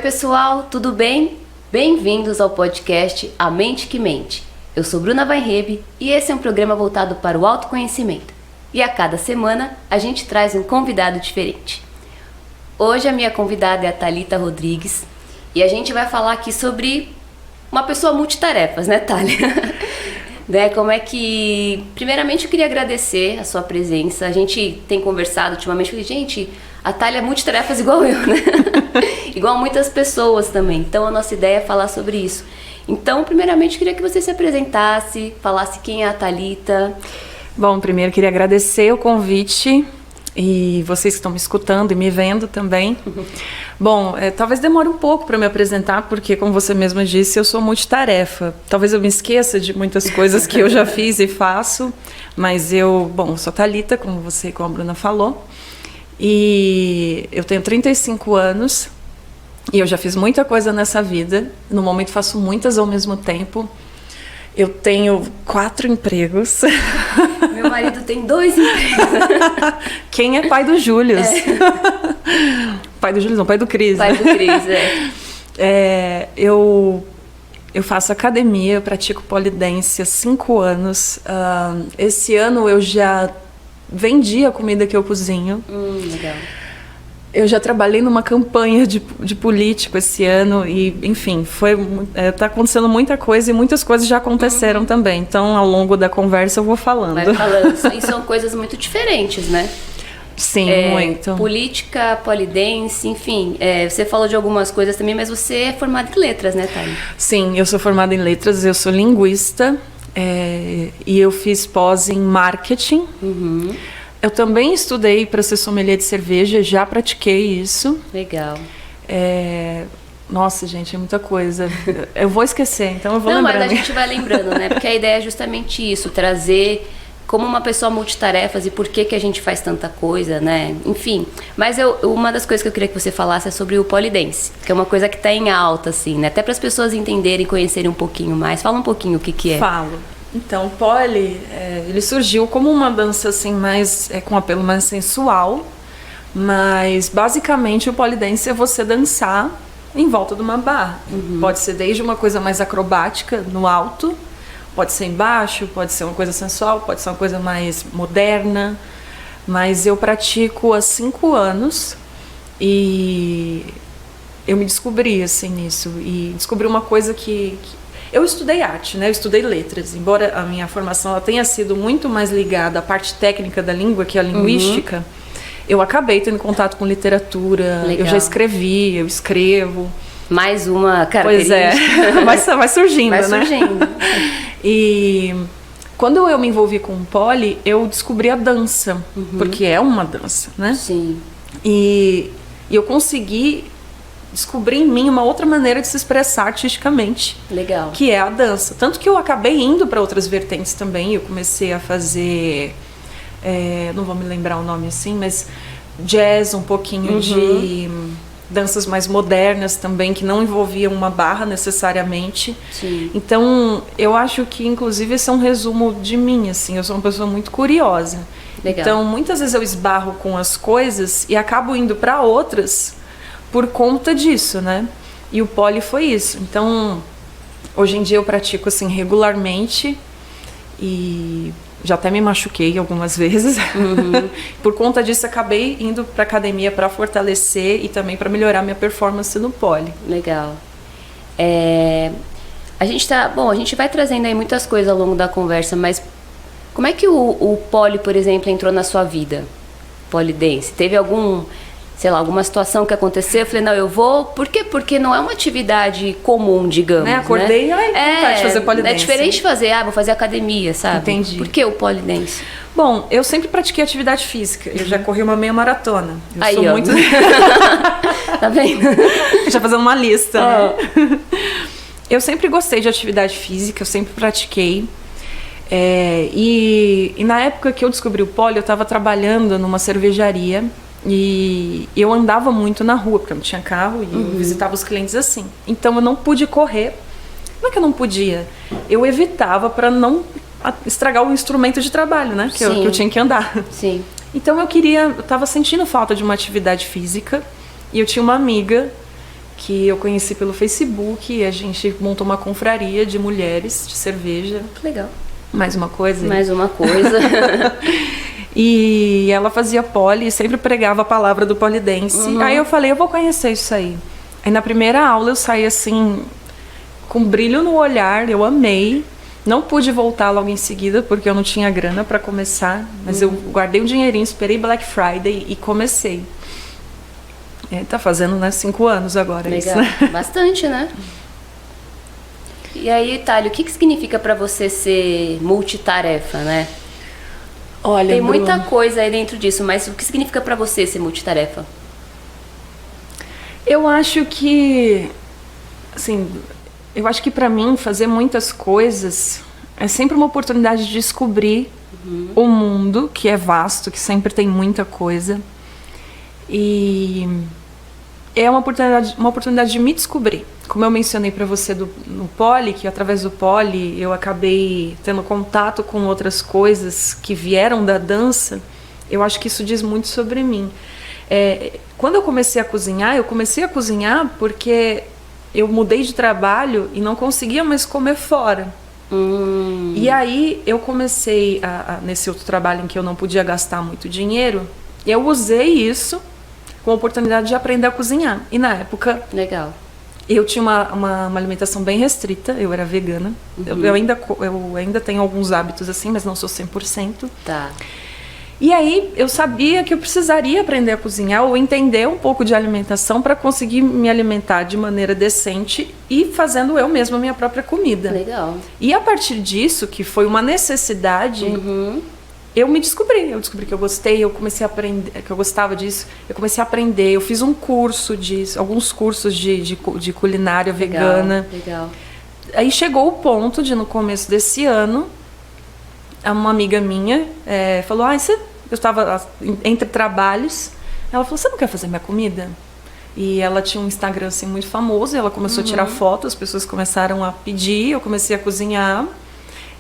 pessoal, tudo bem? Bem-vindos ao podcast A Mente que Mente. Eu sou Bruna Weinreb e esse é um programa voltado para o autoconhecimento. E a cada semana a gente traz um convidado diferente. Hoje a minha convidada é a Thalita Rodrigues e a gente vai falar aqui sobre uma pessoa multitarefas, né, Thalia? Né, como é que... Primeiramente eu queria agradecer a sua presença. A gente tem conversado ultimamente, falei, gente, a Thalia é multitarefas igual eu, né? Igual muitas pessoas também. Então a nossa ideia é falar sobre isso. Então, primeiramente, eu queria que você se apresentasse, falasse quem é a Thalita. Bom, primeiro queria agradecer o convite e vocês que estão me escutando e me vendo também. Bom, talvez demore um pouco para me apresentar, porque, como você mesma disse, eu sou multitarefa. Talvez eu me esqueça de muitas coisas que eu já fiz e faço, mas eu sou Thalita, como você e como a Bruna falou, e eu tenho 35 anos e eu já fiz muita coisa nessa vida. No momento faço muitas ao mesmo tempo. Eu tenho 4 empregos. Meu marido tem 2 empregos. Quem é pai do Júlio? Pai do Júlio não, pai do Cris. Pai do Cris, Eu faço academia, eu pratico polidense há 5 anos. Esse ano eu já vendi a comida que eu cozinho. Legal. Eu já trabalhei numa campanha de político esse ano e, enfim, tá acontecendo muita coisa e muitas coisas já aconteceram também. Então, ao longo da conversa, eu vou falando. Vai falando. E são coisas muito diferentes, né? Sim, muito. Política, polidense, enfim. Você falou de algumas coisas também, mas você é formada em letras, né, Thalia? Sim, eu sou formada em letras, eu sou linguista e eu fiz pós em marketing. Eu também estudei para ser sommelier de cerveja, já pratiquei isso. Legal. Nossa, gente, é muita coisa. Eu vou esquecer, então eu vou lembrando. Não, mas a gente vai lembrando, né? Porque a ideia é justamente isso, trazer como uma pessoa multitarefas e por que a gente faz tanta coisa, né? Enfim, mas uma das coisas que eu queria que você falasse é sobre o polidense, que é uma coisa que está em alta, assim, né? Até para as pessoas entenderem, conhecerem um pouquinho mais. Fala um pouquinho o que é. Falo. Então, o poli, ele surgiu como uma dança assim, mais com apelo mais sensual, mas basicamente o polidense é você dançar em volta de uma barra. Pode ser desde uma coisa mais acrobática no alto, pode ser embaixo, pode ser uma coisa sensual, pode ser uma coisa mais moderna, mas eu pratico há 5 anos e eu me descobri assim nisso e descobri uma coisa que eu estudei arte, né? Eu estudei letras, embora a minha formação ela tenha sido muito mais ligada à parte técnica da língua, que é a linguística, eu acabei tendo contato com literatura. Legal. Eu já escrevi, eu escrevo. Mais uma característica. Pois vai surgindo, né? Vai surgindo. E quando eu me envolvi com o poli, eu descobri a dança, porque é uma dança, né? Sim. E eu consegui descobri em mim uma outra maneira de se expressar artisticamente. Legal. Que é a dança. Tanto que eu acabei indo para outras vertentes também. Eu comecei a fazer, não vou me lembrar o nome assim, mas jazz, um pouquinho de danças mais modernas também, que não envolviam uma barra necessariamente. Sim. Então, eu acho que, inclusive, esse é um resumo de mim, assim. Eu sou uma pessoa muito curiosa. Legal. Então, muitas vezes eu esbarro com as coisas e acabo indo para outras por conta disso, né? E o poli foi isso. Então, hoje em dia eu pratico assim regularmente e já até me machuquei algumas vezes. Por conta disso, acabei indo para academia para fortalecer e também para melhorar minha performance no poli. Legal. A gente vai trazendo aí muitas coisas ao longo da conversa, mas como é que o poli, por exemplo, entrou na sua vida? Polidense. Teve alguma situação que aconteceu, eu falei, não, eu vou... Por quê? Porque não é uma atividade comum, digamos, Acordei, vontade de fazer polidense. É diferente de fazer, vou fazer academia, sabe? Entendi. Por que o polidense? Bom, eu sempre pratiquei atividade física. Eu já corri uma meia maratona. Eu sou muito... Tá vendo? Já fazendo uma lista, né? Eu sempre gostei de atividade física, eu sempre pratiquei. E na época que eu descobri o poli, eu estava trabalhando numa cervejaria. E eu andava muito na rua, porque eu não tinha carro e eu visitava os clientes assim. Então eu não pude correr. Não é que eu não podia. Eu evitava para não estragar o instrumento de trabalho, né? Que eu tinha que andar. Sim. Então eu estava sentindo falta de uma atividade física. E eu tinha uma amiga que eu conheci pelo Facebook, e a gente montou uma confraria de mulheres de cerveja. Que legal. Mais uma coisa. Mais uma coisa. E ela fazia poli e sempre pregava a palavra do polidense. Aí eu falei, eu vou conhecer isso aí. Aí na primeira aula eu saí assim, com brilho no olhar, eu amei. Não pude voltar logo em seguida, porque eu não tinha grana para começar. Mas eu guardei um dinheirinho, esperei Black Friday e comecei. Tá fazendo, né, 5 anos agora. Legal, isso. Bastante, né? E aí, Thalia, o que significa para você ser multitarefa, né? Olha, tem Bruno, muita coisa aí dentro disso, mas o que significa para você ser multitarefa? Eu acho que, assim, para mim fazer muitas coisas é sempre uma oportunidade de descobrir o mundo, que é vasto, que sempre tem muita coisa. E é uma oportunidade de me descobrir. Como eu mencionei para você no Poli, que através do Poli eu acabei tendo contato com outras coisas que vieram da dança, eu acho que isso diz muito sobre mim. Quando eu comecei a cozinhar porque eu mudei de trabalho e não conseguia mais comer fora. E aí eu comecei, nesse outro trabalho em que eu não podia gastar muito dinheiro, eu usei isso com a oportunidade de aprender a cozinhar. E na época... Legal. Eu tinha uma alimentação bem restrita, eu era vegana. Eu ainda tenho alguns hábitos assim, mas não sou 100%. Tá. E aí eu sabia que eu precisaria aprender a cozinhar ou entender um pouco de alimentação para conseguir me alimentar de maneira decente e fazendo eu mesma a minha própria comida. Legal. E a partir disso, que foi uma necessidade... Eu descobri que eu gostei, eu comecei a aprender, que eu gostava disso, eu comecei a aprender, eu fiz alguns cursos de culinária vegana. Legal. Aí chegou o ponto de, no começo desse ano, uma amiga minha falou, eu estava entre trabalhos, ela falou, você não quer fazer minha comida? E ela tinha um Instagram assim muito famoso, e ela começou a tirar fotos, as pessoas começaram a pedir, eu comecei a cozinhar.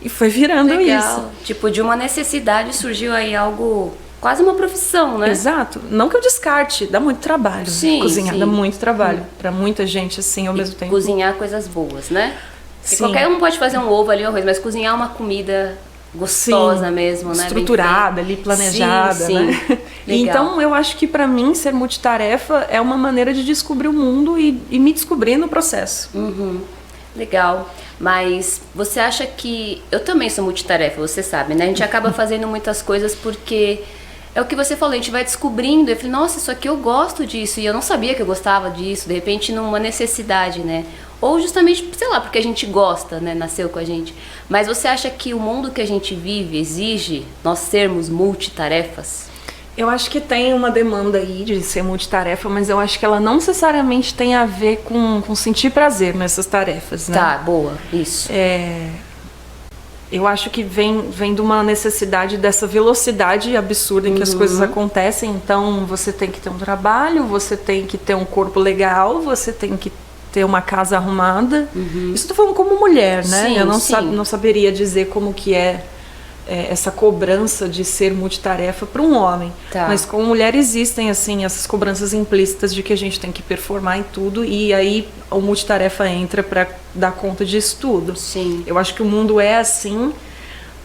E foi virando isso. Tipo, de uma necessidade surgiu aí algo, quase uma profissão, né? Exato. Não que eu descarte, dá muito trabalho. Sim, cozinhar sim. Dá muito trabalho pra muita gente, assim, ao mesmo tempo. Cozinhar coisas boas, né? Porque Sim. qualquer um pode fazer um ovo ali, um arroz, mas cozinhar uma comida gostosa mesmo, né? Estruturada, ali, planejada, sim, né? Então, eu acho que pra mim, ser multitarefa é uma maneira de descobrir o mundo e me descobrir no processo. Legal. Mas você acha que... Eu também sou multitarefa, você sabe, né? A gente acaba fazendo muitas coisas porque... É o que você falou, a gente vai descobrindo. Eu falei, nossa, isso aqui eu gosto disso. E eu não sabia que eu gostava disso. De repente, numa necessidade, né? Ou justamente, sei lá, porque a gente gosta, né? Nasceu com a gente. Mas você acha que o mundo que a gente vive exige nós sermos multitarefas? Eu acho que tem uma demanda aí de ser multitarefa, mas eu acho que ela não necessariamente tem a ver com sentir prazer nessas tarefas, né? Tá, boa, isso. Eu acho que vem de uma necessidade dessa velocidade absurda em que as coisas acontecem. Então, você tem que ter um trabalho, você tem que ter um corpo legal, você tem que ter uma casa arrumada. Isso eu tô falando como mulher, né? Sim, eu não saberia dizer como que essa cobrança de ser multitarefa para um homem. Tá. Mas como mulher existem assim essas cobranças implícitas de que a gente tem que performar em tudo, e aí o multitarefa entra para dar conta disso tudo. Sim. Eu acho que o mundo é assim,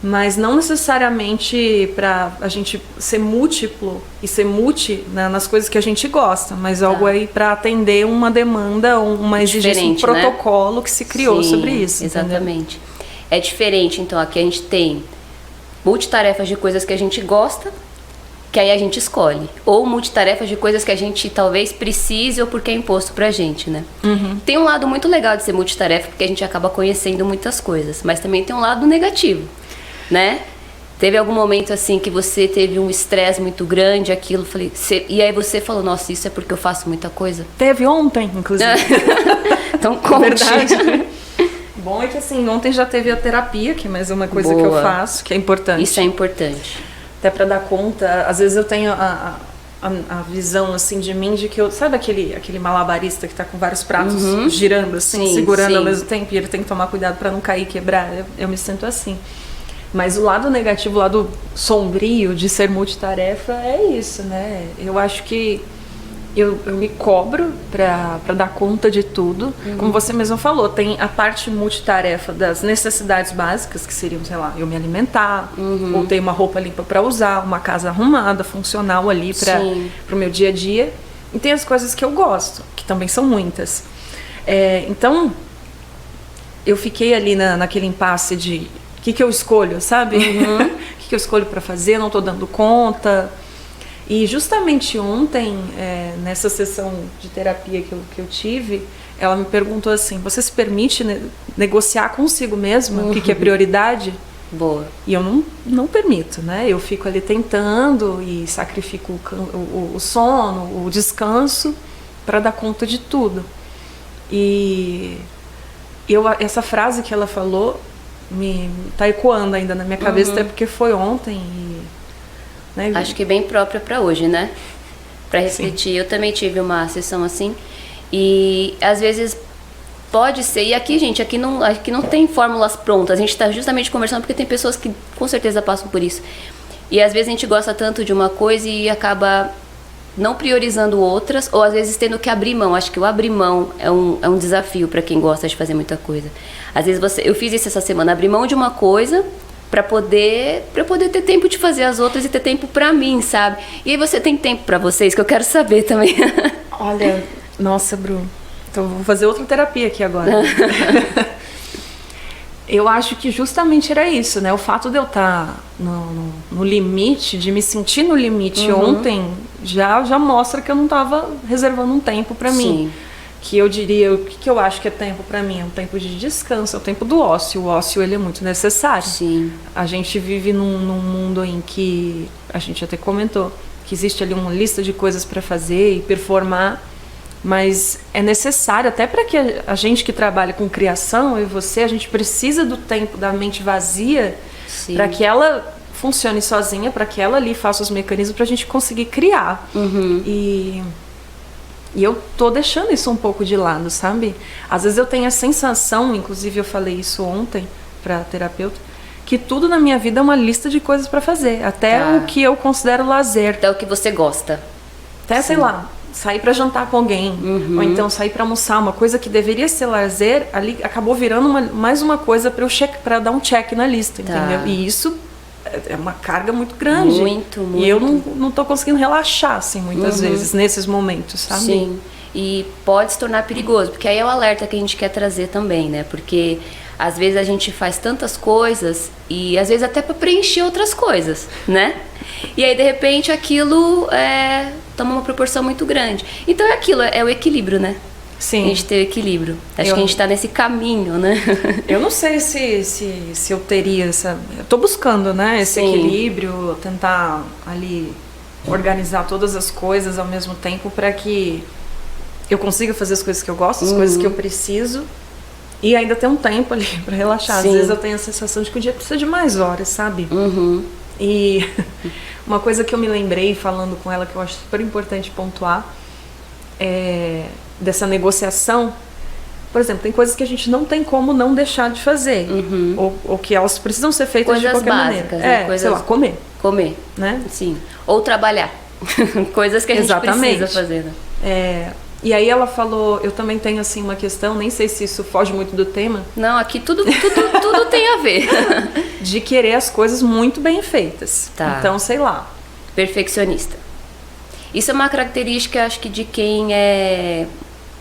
mas não necessariamente para a gente ser múltiplo e ser nas coisas que a gente gosta, mas algo aí para atender uma demanda, uma exigência, um protocolo, né? Que se criou sobre isso. Exatamente. Entendeu? É diferente, então, aqui a gente tem multitarefas de coisas que a gente gosta, que aí a gente escolhe. Ou multitarefas de coisas que a gente talvez precise ou porque é imposto pra gente, né? Tem um lado muito legal de ser multitarefa, porque a gente acaba conhecendo muitas coisas. Mas também tem um lado negativo, né? Teve algum momento assim que você teve um estresse muito grande, aquilo, e aí você falou, nossa, isso é porque eu faço muita coisa? Teve ontem, inclusive. Então conte. Verdade. Bom é que assim, ontem já teve a terapia, que é mais uma coisa que eu faço, que é importante. Isso é importante. Até pra dar conta, às vezes eu tenho a visão assim de mim de que eu... Sabe aquele malabarista que tá com vários pratos girando assim, segurando ao mesmo tempo, e ele tem que tomar cuidado pra não cair e quebrar? Eu me sinto assim. Mas o lado negativo, o lado sombrio de ser multitarefa é isso, né? Eu acho que eu me cobro para dar conta de tudo. Como você mesmo falou, tem a parte multitarefa das necessidades básicas, que seriam, sei lá, eu me alimentar, ou ter uma roupa limpa para usar, uma casa arrumada, funcional ali para o meu dia a dia. E tem as coisas que eu gosto, que também são muitas. Então, eu fiquei ali naquele impasse de o que eu escolho, sabe? O que eu escolho para fazer, não estou dando conta. E justamente ontem, nessa sessão de terapia que eu tive, ela me perguntou assim, você se permite negociar consigo mesma o que é prioridade? Boa. E eu não permito, né? Eu fico ali tentando e sacrifico o sono, o descanso para dar conta de tudo. E essa frase que ela falou tá ecoando ainda na minha cabeça, até porque foi ontem né? Acho que bem própria para hoje, né? Para refletir. Sim. Eu também tive uma sessão assim e às vezes pode ser, e aqui, gente, aqui não tem fórmulas prontas, a gente está justamente conversando porque tem pessoas que com certeza passam por isso. E às vezes a gente gosta tanto de uma coisa e acaba não priorizando outras, ou às vezes tendo que abrir mão. Acho que o abrir mão é um desafio para quem gosta de fazer muita coisa. Às vezes eu fiz isso essa semana, abrir mão de uma coisa para poder ter tempo de fazer as outras e ter tempo para mim, sabe? E aí você tem tempo para vocês, que eu quero saber também. Olha, nossa, Bru, então vou fazer outra terapia aqui agora. Eu acho que justamente era isso, né? O fato de eu estar no limite, de me sentir no limite ontem, já mostra que eu não estava reservando um tempo para mim. Que eu diria, o que eu acho que é tempo para mim? É um tempo de descanso, é o tempo do ócio. O ócio, ele é muito necessário. Sim. A gente vive num mundo em que, a gente até comentou, que existe ali uma lista de coisas para fazer e performar, mas é necessário, até para que a gente que trabalha com criação, eu e você, a gente precisa do tempo da mente vazia para que ela funcione sozinha, para que ela ali faça os mecanismos para a gente conseguir criar. E eu tô deixando isso um pouco de lado, sabe? Às vezes eu tenho a sensação, inclusive eu falei isso ontem pra terapeuta, que tudo na minha vida é uma lista de coisas pra fazer. Até o que eu considero lazer. Até o que você gosta. Até, sei lá, sair pra jantar com alguém. Ou então sair pra almoçar. Uma coisa que deveria ser lazer, ali acabou virando mais uma coisa pra dar um check na lista, entendeu? E isso é uma carga muito grande. Muito. E eu não tô conseguindo relaxar, assim, muitas vezes, nesses momentos, sabe? Sim. E pode se tornar perigoso, porque aí é o alerta que a gente quer trazer também, né? Porque às vezes a gente faz tantas coisas e às vezes até para preencher outras coisas, né? E aí de repente aquilo toma uma proporção muito grande. Então é aquilo, é o equilíbrio, né? Sim. A gente ter o equilíbrio. Acho que a gente tá nesse caminho, né? Eu não sei se eu teria essa... Eu tô buscando, né? Esse equilíbrio, tentar ali organizar todas as coisas ao mesmo tempo para que eu consiga fazer as coisas que eu gosto, as coisas que eu preciso e ainda ter um tempo ali para relaxar. Às vezes eu tenho a sensação de que o dia precisa de mais horas, sabe? E uma coisa que eu me lembrei falando com ela que eu acho super importante pontuar é dessa negociação. Por exemplo, tem coisas que a gente não tem como não deixar de fazer. Ou que elas precisam ser feitas coisas de qualquer básicas, maneira. Coisas... sei lá, comer. Comer, né? Sim. Ou trabalhar. Coisas que a gente precisa fazer, né? E aí ela falou, eu também tenho assim uma questão, nem sei se isso foge muito do tema. Não, aqui tudo tem a ver. De querer as coisas muito bem feitas. Então, sei lá. Perfeccionista. Isso é uma característica, acho que de quem é...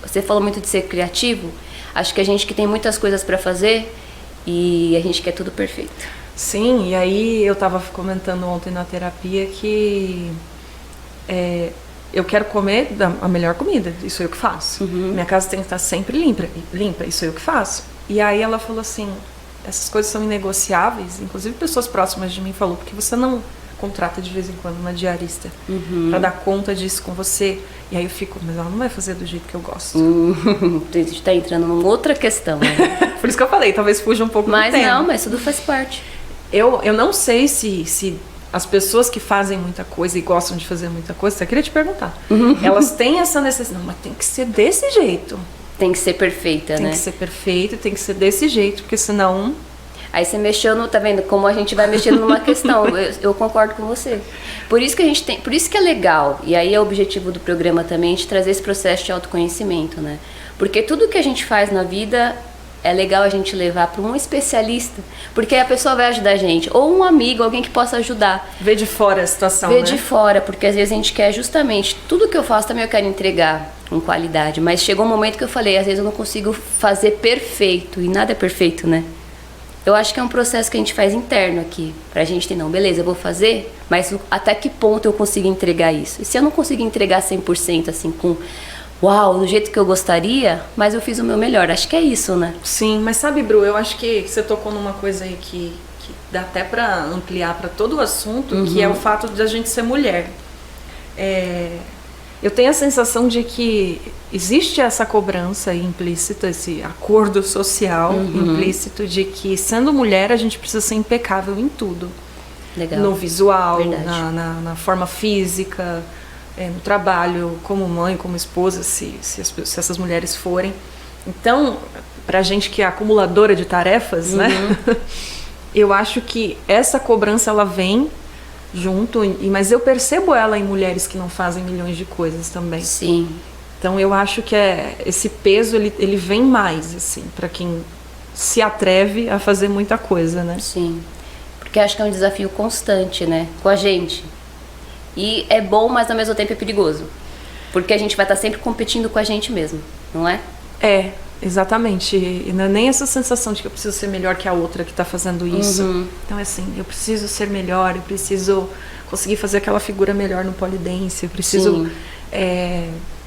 Você falou muito de ser criativo. Acho que a gente que tem muitas coisas para fazer e a gente quer tudo perfeito. Sim, e aí eu tava comentando ontem na terapia que eu quero comer a melhor comida, isso eu que faço. Minha casa tem que estar sempre limpa, isso eu que faço. E aí ela falou assim, essas coisas são inegociáveis, inclusive pessoas próximas de mim falou, porque você não contrata de vez em quando uma diarista para dar conta disso com você. E aí eu fico, mas ela não vai fazer do jeito que eu gosto. A gente tá entrando numa outra questão, né? Por isso que eu falei, talvez fuja um pouco do tema. Mas não, mas tudo faz parte. Eu não sei se as pessoas que fazem muita coisa e gostam de fazer muita coisa, até queria te perguntar, elas têm essa necessidade, não, mas tem que ser desse jeito. Tem que ser perfeita, né? Tem que ser perfeito, tem que ser desse jeito, porque senão... Aí você mexeu no, tá vendo? Como a gente vai mexendo numa questão. Eu concordo com você. Por isso que a gente tem, por isso que é legal. E aí é o objetivo do programa também, de trazer esse processo de autoconhecimento, né? Porque tudo que a gente faz na vida é legal a gente levar para um especialista, porque a pessoa vai ajudar a gente, ou um amigo, alguém que possa ajudar. Ver de fora a situação, Ver de fora, porque às vezes a gente quer justamente, tudo que eu faço também eu quero entregar com qualidade, mas chegou um momento que eu falei, às vezes eu não consigo fazer perfeito, e nada é perfeito, né? Eu acho que é um processo que a gente faz interno aqui, pra gente ter, não, beleza, eu vou fazer, mas até que ponto eu consigo entregar isso? E se eu não conseguir entregar 100% assim, com uau, do jeito que eu gostaria, mas eu fiz o meu melhor, acho que é isso, né? Sim, mas sabe, Bru, eu acho que você tocou numa coisa aí que dá até pra ampliar pra todo o assunto, que é o fato de a gente ser mulher. Eu tenho a sensação de que existe essa cobrança implícita, esse acordo social implícito de que, sendo mulher, a gente precisa ser impecável em tudo. Legal. No visual, Verdade. na forma física, no trabalho, como mãe, como esposa, se essas mulheres forem. Então, pra gente que é acumuladora de tarefas, né? Eu acho que essa cobrança, ela vem junto, mas eu percebo ela em mulheres que não fazem milhões de coisas também. Sim. Então eu acho que esse peso ele vem mais assim para quem se atreve a fazer muita coisa, né? Sim. Porque acho que é um desafio constante, né? Com a gente. E é bom, mas ao mesmo tempo é perigoso. Porque a gente vai estar sempre competindo com a gente mesmo, não é? É, exatamente. E não é nem essa sensação de que eu preciso ser melhor que a outra que está fazendo isso. Então é assim, eu preciso ser melhor, eu preciso conseguir fazer aquela figura melhor no pole dance, eu preciso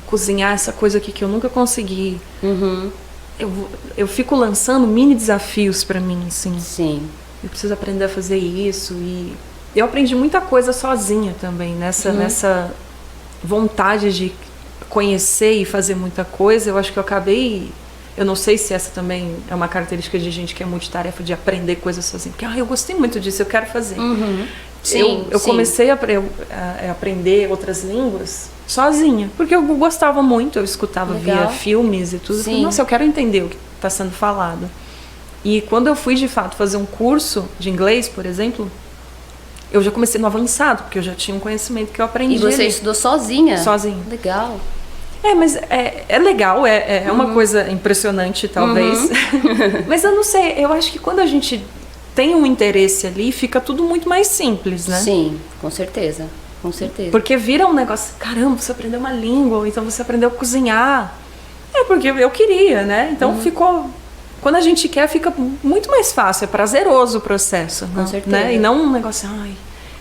cozinhar essa coisa aqui que eu nunca consegui. Eu fico lançando mini desafios para mim, assim. Sim. Eu preciso aprender a fazer isso. E eu aprendi muita coisa sozinha também, nessa vontade de conhecer e fazer muita coisa. Eu acho que eu acabei... Eu não sei se essa também é uma característica de gente que é multitarefa, de aprender coisas sozinha. Porque eu gostei muito disso, eu quero fazer. Sim, eu comecei a aprender outras línguas sozinha, porque eu gostava muito, eu escutava via filmes e tudo. Eu falei, nossa, eu quero entender o que está sendo falado. E quando eu fui de fato fazer um curso de inglês, por exemplo, eu já comecei no avançado, porque eu já tinha um conhecimento que eu aprendi. E você estudou sozinha? Sozinha. Legal. Mas é legal, é uma coisa impressionante, talvez. Mas eu não sei, eu acho que quando a gente tem um interesse ali, fica tudo muito mais simples, né? Sim, com certeza. Com certeza. Porque vira um negócio, caramba, você aprendeu uma língua, ou então você aprendeu a cozinhar. É porque eu queria, né? Então ficou... Quando a gente quer, fica muito mais fácil, é prazeroso o processo. Com certeza. Né? E não um negócio,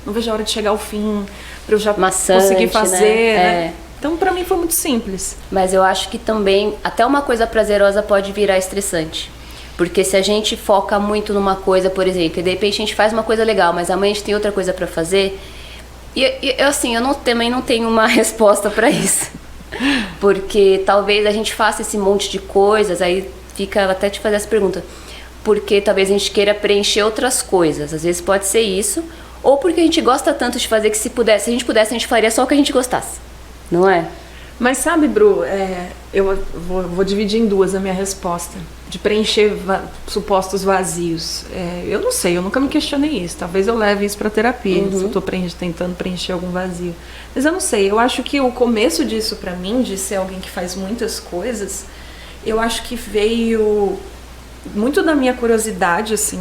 não vejo a hora de chegar ao fim, pra eu já maçante, conseguir fazer, né? É. Então, pra mim foi muito simples. Mas eu acho que também, até uma coisa prazerosa pode virar estressante. Porque se a gente foca muito numa coisa, por exemplo, e de repente a gente faz uma coisa legal, mas amanhã a gente tem outra coisa pra fazer. E assim, também não tenho uma resposta pra isso. Porque talvez a gente faça esse monte de coisas, aí fica até te fazer essa pergunta. Porque talvez a gente queira preencher outras coisas. Às vezes pode ser isso. Ou porque a gente gosta tanto de fazer que se a gente pudesse, a gente faria só o que a gente gostasse. Não é? Mas sabe, Bru, eu vou dividir em duas a minha resposta. De preencher supostos vazios. Eu não sei, eu nunca me questionei isso. Talvez eu leve isso pra terapia, se eu tô tentando preencher algum vazio. Mas eu não sei, eu acho que o começo disso pra mim, de ser alguém que faz muitas coisas, eu acho que veio muito da minha curiosidade, assim,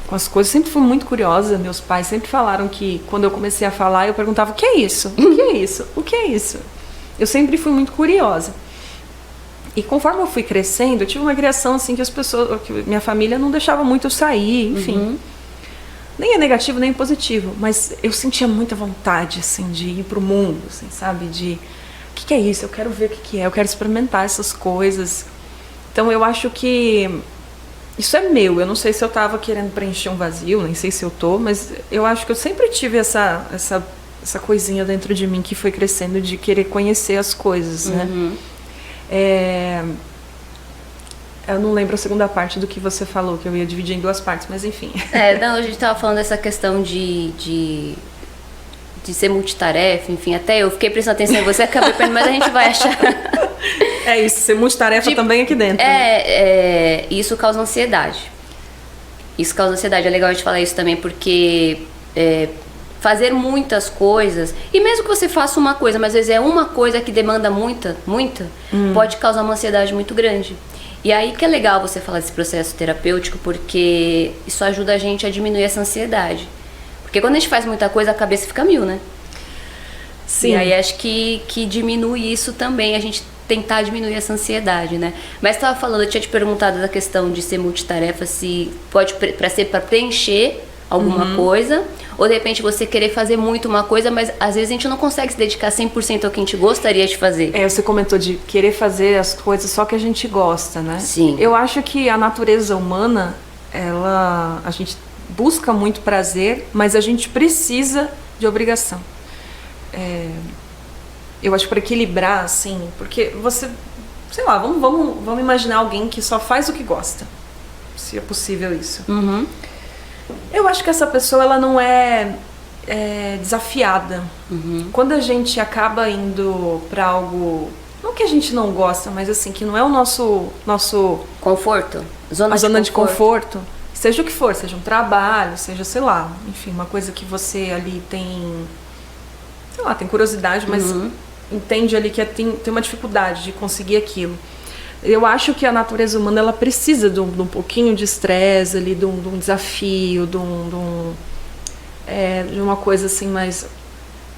com as coisas. Sempre fui muito curiosa. Meus pais sempre falaram que quando eu comecei a falar, eu perguntava, o que é isso? O que é isso? O que é isso? Eu sempre fui muito curiosa. E conforme eu fui crescendo, eu tive uma criação assim que minha família não deixava muito eu sair, enfim. Nem é negativo, nem é positivo, mas eu sentia muita vontade, assim, de ir pro mundo, assim, sabe? De, o que é isso? Eu quero ver o que é, eu quero experimentar essas coisas. Então eu acho que isso é meu. Eu não sei se eu tava querendo preencher um vazio, nem sei se eu tô, mas eu acho que eu sempre tive essa coisinha dentro de mim que foi crescendo de querer conhecer as coisas, né? Eu não lembro a segunda parte do que você falou, que eu ia dividir em duas partes, mas enfim. Não, a gente tava falando dessa questão de ser multitarefa, enfim, até eu fiquei prestando atenção em você, acabei pensando, mas a gente vai achar. É isso, ser multitarefa também aqui dentro. Isso causa ansiedade. Isso causa ansiedade. É legal a gente falar isso também, porque fazer muitas coisas, e mesmo que você faça uma coisa, mas às vezes é uma coisa que demanda muita, pode causar uma ansiedade muito grande. E aí que é legal você falar desse processo terapêutico, porque isso ajuda a gente a diminuir essa ansiedade. Porque quando a gente faz muita coisa, a cabeça fica mil, né? Sim. E aí acho que diminui isso também, a gente tentar diminuir essa ansiedade, né? Mas estava falando, eu tinha te perguntado da questão de ser multitarefa, se pode ser para preencher alguma coisa, ou de repente você querer fazer muito uma coisa, mas às vezes a gente não consegue se dedicar 100% ao que a gente gostaria de fazer. Você comentou de querer fazer as coisas só que a gente gosta, né? Sim. Eu acho que a natureza humana, a gente busca muito prazer, mas a gente precisa de obrigação. Eu acho para equilibrar, assim, porque você, sei lá, vamos imaginar alguém que só faz o que gosta, se é possível isso. Eu acho que essa pessoa, ela não é desafiada. Quando a gente acaba indo para algo, não que a gente não gosta, mas assim, que não é o nosso Conforto? A zona de conforto, seja o que for, seja um trabalho, seja, sei lá, enfim, uma coisa que você ali tem, sei lá, tem curiosidade, mas entende ali que tem uma dificuldade de conseguir aquilo. Eu acho que a natureza humana, ela precisa de um pouquinho de estresse ali, de um desafio, de uma coisa assim mais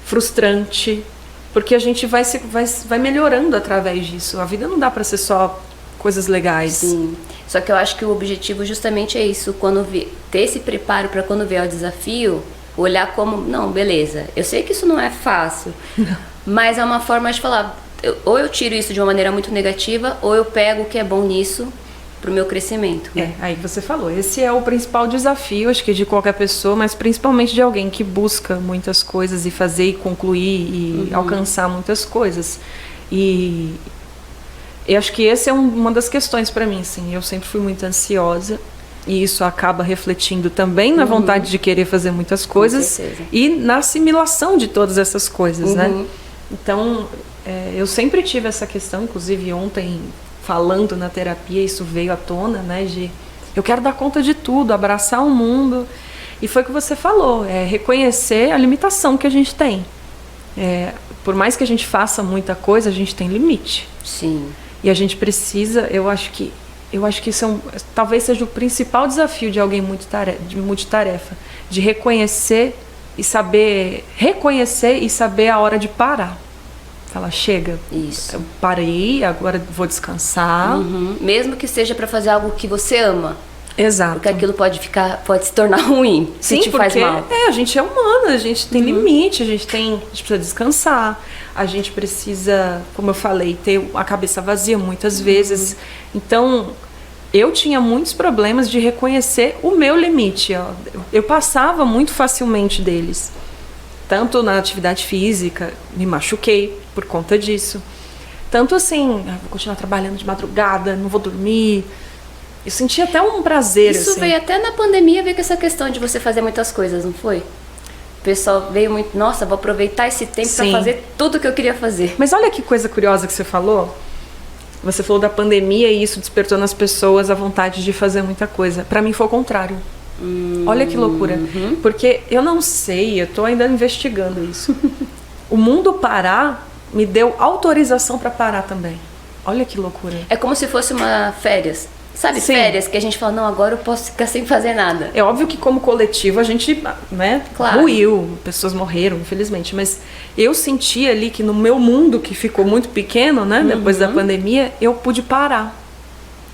frustrante, porque a gente vai melhorando através disso. A vida não dá para ser só coisas legais. Sim. Só que eu acho que o objetivo justamente é isso, ter esse preparo para quando vier o desafio, olhar como, não, beleza, eu sei que isso não é fácil, mas é uma forma de falar, ou eu tiro isso de uma maneira muito negativa, ou eu pego o que é bom nisso pro meu crescimento. Aí você falou, esse é o principal desafio, acho que de qualquer pessoa, mas principalmente de alguém que busca muitas coisas e fazer e concluir e alcançar muitas coisas. E eu acho que essa é uma das questões para mim, assim, eu sempre fui muito ansiosa. E isso acaba refletindo também na vontade de querer fazer muitas coisas e na assimilação de todas essas coisas, né? Então, eu sempre tive essa questão, inclusive ontem, falando na terapia, isso veio à tona, né? De eu quero dar conta de tudo, abraçar o mundo. E foi o que você falou, reconhecer a limitação que a gente tem. Por mais que a gente faça muita coisa, a gente tem limite. Sim. E a gente precisa, eu acho que isso talvez seja o principal desafio de alguém de multitarefa, de reconhecer e saber a hora de parar. Falar, chega, isso. Eu parei, agora vou descansar. Mesmo que seja para fazer algo que você ama. Exato. Porque aquilo pode se tornar ruim, se te faz mal. A gente é humano, a gente tem limite, a gente precisa descansar, a gente precisa, como eu falei, ter a cabeça vazia muitas vezes. Então, eu tinha muitos problemas de reconhecer o meu limite. Eu passava muito facilmente deles. Tanto na atividade física, me machuquei por conta disso. Tanto assim, vou continuar trabalhando de madrugada, não vou dormir. Eu senti até um prazer. Isso assim. veio até na pandemia, veio com essa questão de você fazer muitas coisas, não foi? O pessoal veio muito, nossa, vou aproveitar esse tempo para fazer tudo que eu queria fazer. Mas olha que coisa curiosa que você falou. Você falou da pandemia e isso despertou nas pessoas a vontade de fazer muita coisa. Para mim foi o contrário. Olha que loucura. Porque eu não sei, eu tô ainda investigando isso. O mundo parar me deu autorização para parar também. Olha que loucura. É como se fosse uma férias. Sabe, férias que a gente fala, não, agora eu posso ficar sem fazer nada. É óbvio que como coletivo a gente, né, ruiu, pessoas morreram, infelizmente. Mas eu senti ali que no meu mundo, que ficou muito pequeno, né, depois da pandemia, eu pude parar.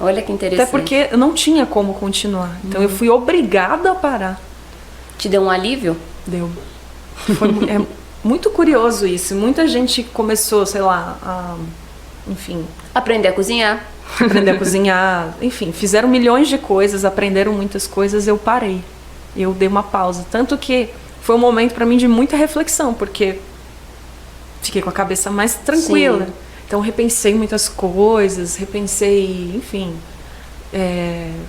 Olha que interessante. Até porque eu não tinha como continuar. Então eu fui obrigada a parar. Te deu um alívio? Deu. É muito curioso isso. Muita gente começou, sei lá, enfim... Aprender a cozinhar. Aprender a cozinhar, enfim, fizeram milhões de coisas, aprenderam muitas coisas, eu parei. Eu dei uma pausa. Tanto que foi um momento para mim de muita reflexão, porque fiquei com a cabeça mais tranquila. Sim. Então repensei muitas coisas, enfim,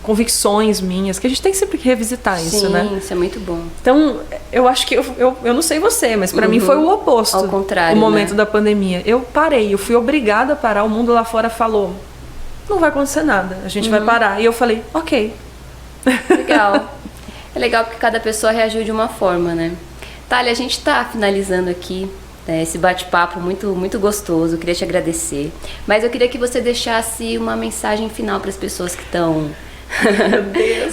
convicções minhas, que a gente tem sempre que revisitar isso, né? Sim, isso é muito bom. Então, eu acho que eu não sei você, mas para mim foi o oposto. Ao contrário, o momento da pandemia. Eu parei, eu fui obrigada a parar, o mundo lá fora falou... Não vai acontecer nada, a gente vai parar. E eu falei, ok. Legal. É legal porque cada pessoa reagiu de uma forma, né? Thalia, a gente tá finalizando aqui, né, esse bate-papo muito, muito gostoso. Eu queria te agradecer. Mas eu queria que você deixasse uma mensagem final para as pessoas que estão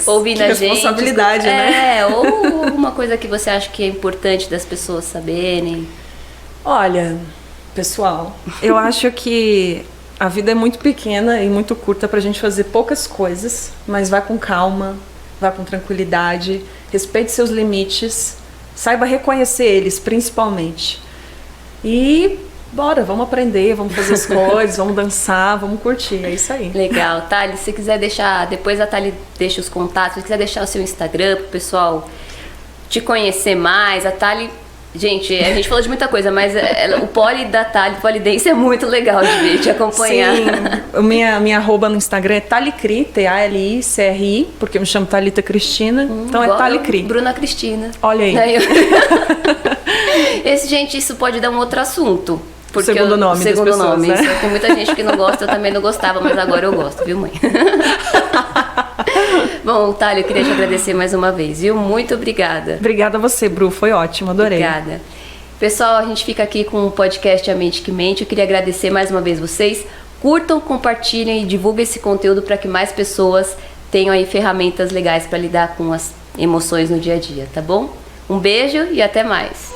ouvindo que a gente. Responsabilidade, né? Ou alguma coisa que você acha que é importante das pessoas saberem. Olha, pessoal, eu acho que a vida é muito pequena e muito curta pra gente fazer poucas coisas, mas vá com calma, vá com tranquilidade, respeite seus limites, saiba reconhecer eles, principalmente. E bora, vamos aprender, vamos fazer as coisas, vamos dançar, vamos curtir, é isso aí. Legal. Thalia, se você quiser deixar, depois a Thalia deixa os contatos, se você quiser deixar o seu Instagram pro pessoal te conhecer mais, a Thalia... Gente, a gente falou de muita coisa, mas o poli da Thalia, o Polidance é muito legal de ver, de acompanhar. Sim, minha arroba no Instagram é Talicri, T-A-L-I-C-R-I, porque eu me chamo Thalita Cristina, então é Talicri. Bruna Cristina. Olha aí. Gente, isso pode dar um outro assunto. Porque o segundo nome das pessoas, né? Isso, tem muita gente que não gosta, eu também não gostava, mas agora eu gosto, viu, mãe? Bom, Thalia, eu queria te agradecer mais uma vez, viu? Muito obrigada. Obrigada a você, Bru, foi ótimo, adorei. Obrigada. Pessoal, a gente fica aqui com o podcast A Mente que Mente. Eu queria agradecer mais uma vez vocês. Curtam, compartilhem e divulguem esse conteúdo para que mais pessoas tenham aí ferramentas legais para lidar com as emoções no dia a dia, tá bom? Um beijo e até mais.